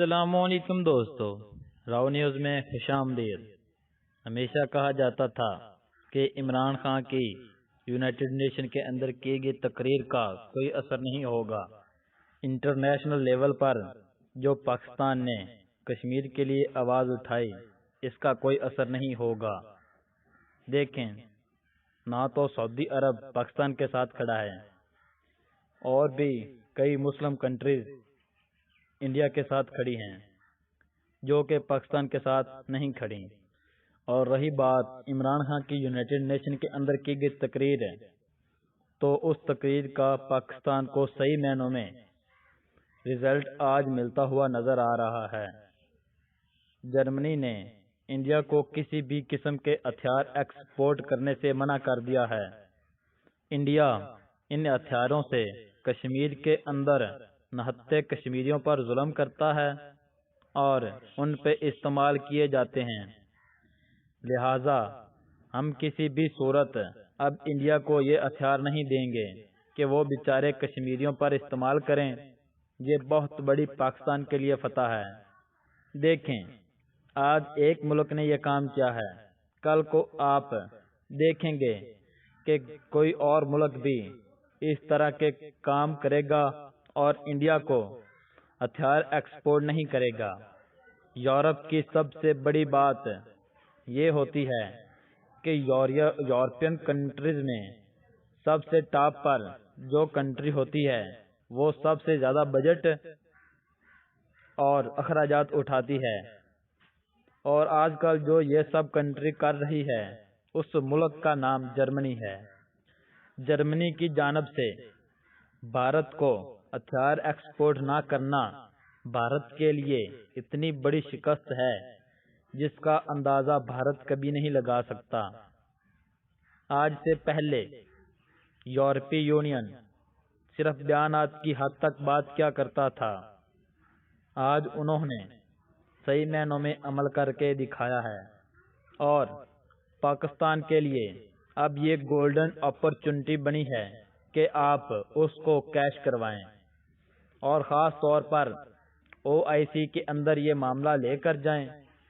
السلام علیکم دوستو، راؤ نیوز میں خوش آمدید۔ ہمیشہ کہا جاتا تھا کہ عمران خان کی یونائٹڈ نیشن کے اندر کی گئی تقریر کا کوئی اثر نہیں ہوگا۔ انٹرنیشنل لیول پر جو پاکستان نے کشمیر کے لیے آواز اٹھائی، اس کا کوئی اثر نہیں ہوگا۔ دیکھیں، نہ تو سعودی عرب پاکستان کے ساتھ کھڑا ہے اور بھی کئی مسلم کنٹریز انڈیا کے ساتھ کھڑی ہیں جو کہ پاکستان کے ساتھ نہیں کھڑی۔ اور رہی بات عمران خان کی یونائٹڈ نیشن کے اندر کی گئی تقریر ہے، تو اس تقریر کا پاکستان کو صحیح معنوں میں رزلٹ آج ملتا ہوا نظر آ رہا ہے۔ جرمنی نے انڈیا کو کسی بھی قسم کے ہتھیار ایکسپورٹ کرنے سے منع کر دیا ہے۔ انڈیا ان ہتھیاروں سے کشمیر کے اندر نہتے کشمیریوں پر ظلم کرتا ہے اور ان پہ استعمال کیے جاتے ہیں، لہٰذا ہم کسی بھی صورت اب انڈیا کو یہ ہتھیار نہیں دیں گے کہ وہ بیچارے کشمیریوں پر استعمال کریں۔ یہ بہت بڑی پاکستان کے لیے فتح ہے۔ دیکھیں، آج ایک ملک نے یہ کام کیا ہے، کل کو آپ دیکھیں گے کہ کوئی اور ملک بھی اس طرح کے کام کرے گا اور انڈیا کو ہتھیار ایکسپورٹ نہیں کرے گا۔ یورپ کی سب سے بڑی بات یہ ہوتی ہے کہ یورپین کنٹریز میں سب سے ٹاپ پر جو کنٹری ہوتی ہے وہ سب سے زیادہ بجٹ اور اخراجات اٹھاتی ہے، اور آج کل جو یہ سب کنٹری کر رہی ہے اس ملک کا نام جرمنی ہے۔ جرمنی کی جانب سے بھارت کو ہتھیار ایکسپورٹ نہ کرنا بھارت کے لیے اتنی بڑی شکست ہے جس کا اندازہ بھارت کبھی نہیں لگا سکتا۔ آج سے پہلے یورپی یونین صرف بیانات کی حد تک بات کیا کرتا تھا، آج انہوں نے صحیح معنوں میں عمل کر کے دکھایا ہے، اور پاکستان کے لیے اب یہ گولڈن اپرچونٹی بنی ہے کہ آپ اس کو کیش کروائیں، اور خاص طور پر OIC کے اندر یہ معاملہ لے کر جائیں۔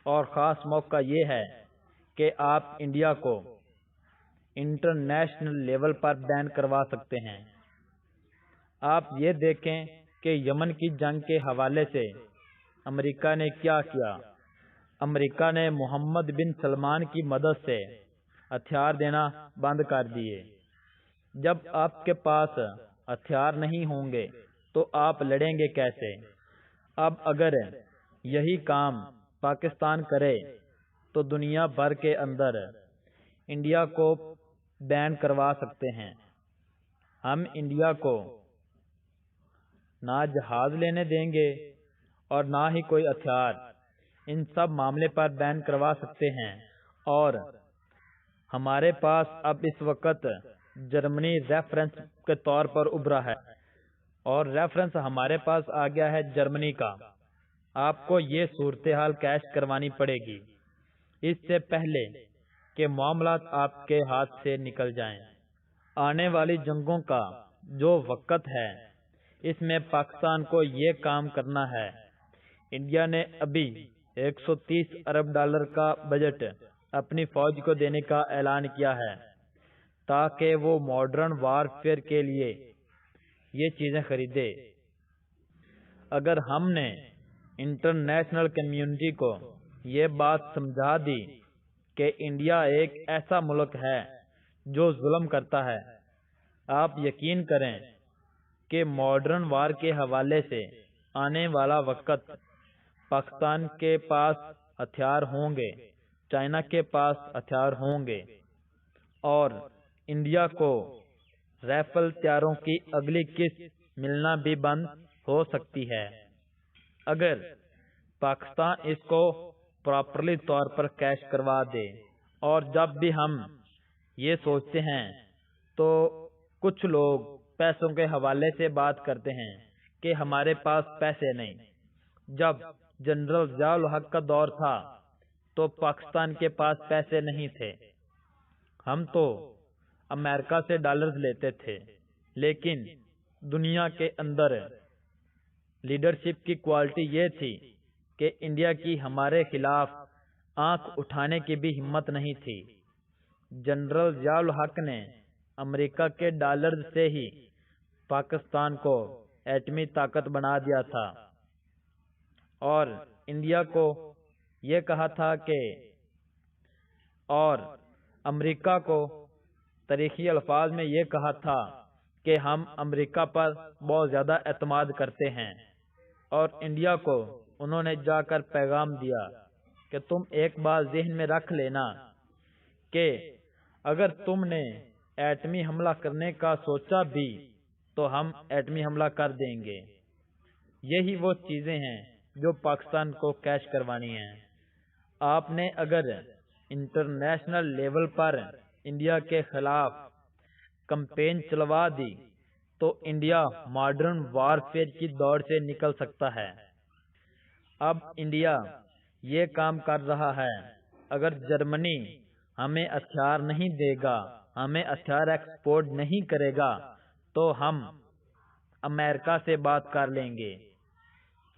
اور خاص موقع یہ ہے کہ آپ انڈیا کو انٹرنیشنل لیول پر بین کروا سکتے ہیں۔ آپ یہ دیکھیں کہ یمن کی جنگ کے حوالے سے امریکہ نے کیا کیا۔ امریکہ نے محمد بن سلمان کی مدد سے ہتھیار دینا بند کر دیے۔ جب آپ کے پاس ہتھیار نہیں ہوں گے تو آپ لڑیں گے کیسے؟ اب اگر یہی کام پاکستان کرے تو دنیا بھر کے اندر انڈیا کو بین کروا سکتے ہیں۔ ہم انڈیا کو نہ جہاز لینے دیں گے اور نہ ہی کوئی ہتھیار، ان سب معاملے پر بین کروا سکتے ہیں۔ اور ہمارے پاس اب اس وقت جرمنی ریفرنس کے طور پر ابھرا ہے، اور ریفرنس ہمارے پاس آ گیا ہے جرمنی کا۔ آپ کو یہ صورتحال کیش کروانی پڑے گی اس سے پہلے کہ معاملات آپ کے ہاتھ سے نکل جائیں۔ آنے والی جنگوں کا جو وقت ہے اس میں پاکستان کو یہ کام کرنا ہے۔ انڈیا نے ابھی $130 ارب کا بجٹ اپنی فوج کو دینے کا اعلان کیا ہے تاکہ وہ ماڈرن وارفیئر کے لیے یہ چیزیں خریدے۔ اگر ہم نے انٹرنیشنل کمیونٹی کو یہ بات سمجھا دی کہ انڈیا ایک ایسا ملک ہے جو ظلم کرتا ہے، آپ یقین کریں کہ ماڈرن وار کے حوالے سے آنے والا وقت پاکستان کے پاس ہتھیار ہوں گے، چائنا کے پاس ہتھیار ہوں گے، اور انڈیا کو رائفل طیاروں کی اگلی قسط ملنا بھی بند ہو سکتی ہے اگر پاکستان اس کو پراپرلی طور پر کیش کروا دے۔ اور جب بھی ہم یہ سوچتے ہیں تو کچھ لوگ پیسوں کے حوالے سے بات کرتے ہیں کہ ہمارے پاس پیسے نہیں۔ جب جنرل ضیاء الحق کا دور تھا تو پاکستان کے پاس پیسے نہیں تھے، ہم تو امریکہ سے ڈالرز لیتے تھے، لیکن دنیا کے اندر لیڈرشپ کی کوالٹی یہ تھی کہ انڈیا کی ہمارے خلاف آنکھ اٹھانے کی بھی ہمت نہیں تھی۔ جنرل ضیاء الحق نے امریکہ کے ڈالرز سے ہی پاکستان کو ایٹمی طاقت بنا دیا تھا اور انڈیا کو یہ کہا تھا کہ اور امریکہ کو تاریخی الفاظ میں یہ کہا تھا کہ ہم امریکہ پر بہت زیادہ اعتماد کرتے ہیں، اور انڈیا کو انہوں نے جا کر پیغام دیا کہ تم ایک بات ذہن میں رکھ لینا کہ اگر تم نے ایٹمی حملہ کرنے کا سوچا بھی تو ہم ایٹمی حملہ کر دیں گے۔ یہی وہ چیزیں ہیں جو پاکستان کو کیچ کروانی ہیں۔ آپ نے اگر انٹرنیشنل لیول پر انڈیا کے خلاف کمپین چلوا دی تو انڈیا ماڈرن وارفیئر کی دوڑ سے نکل سکتا ہے۔ اب انڈیا یہ کام کر رہا ہے، اگر جرمنی ہمیں ہتھیار نہیں دے گا، ہمیں ہتھیار ایکسپورٹ نہیں کرے گا تو ہم امریکہ سے بات کر لیں گے۔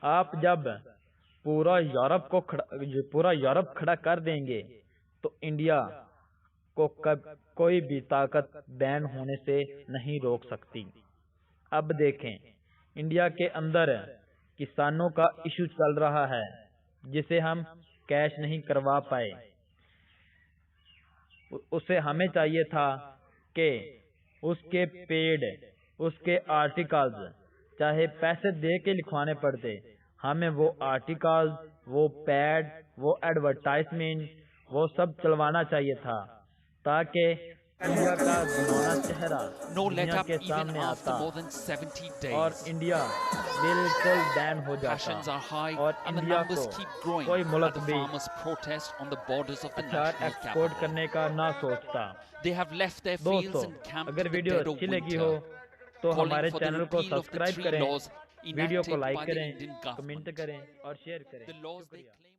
آپ جب پورا یورپ کھڑا کر دیں گے تو انڈیا کو کوئی بھی طاقت بین ہونے سے نہیں روک سکتی۔ اب دیکھیں، انڈیا کے اندر کسانوں کا ایشو چل رہا ہے جسے ہم کیش نہیں کروا پائے۔ اسے ہمیں چاہیے تھا کہ اس کے پیڈ، اس کے آرٹیکلز چاہے پیسے دے کے لکھوانے پڑتے، ہمیں وہ آرٹیکلز، وہ پیڈ، وہ ایڈورٹائزمنٹ، وہ سب چلوانا چاہیے تھا تاکہ انڈیا کا گھناؤنا چہرہ دنیا کے سامنے آتا اور انڈیا بالکل بین ہو جاتا اور انڈیا کو کوئی ملک بھی ہتھیار ایکسپورٹ کرنے کا نہ سوچتا۔ دوستو، اگر ویڈیو اچھی لگی ہو تو ہمارے چینل کو سبسکرائب کریں، ویڈیو کو لائک کریں، کمنٹ کریں اور شیئر کریں۔ شکریہ۔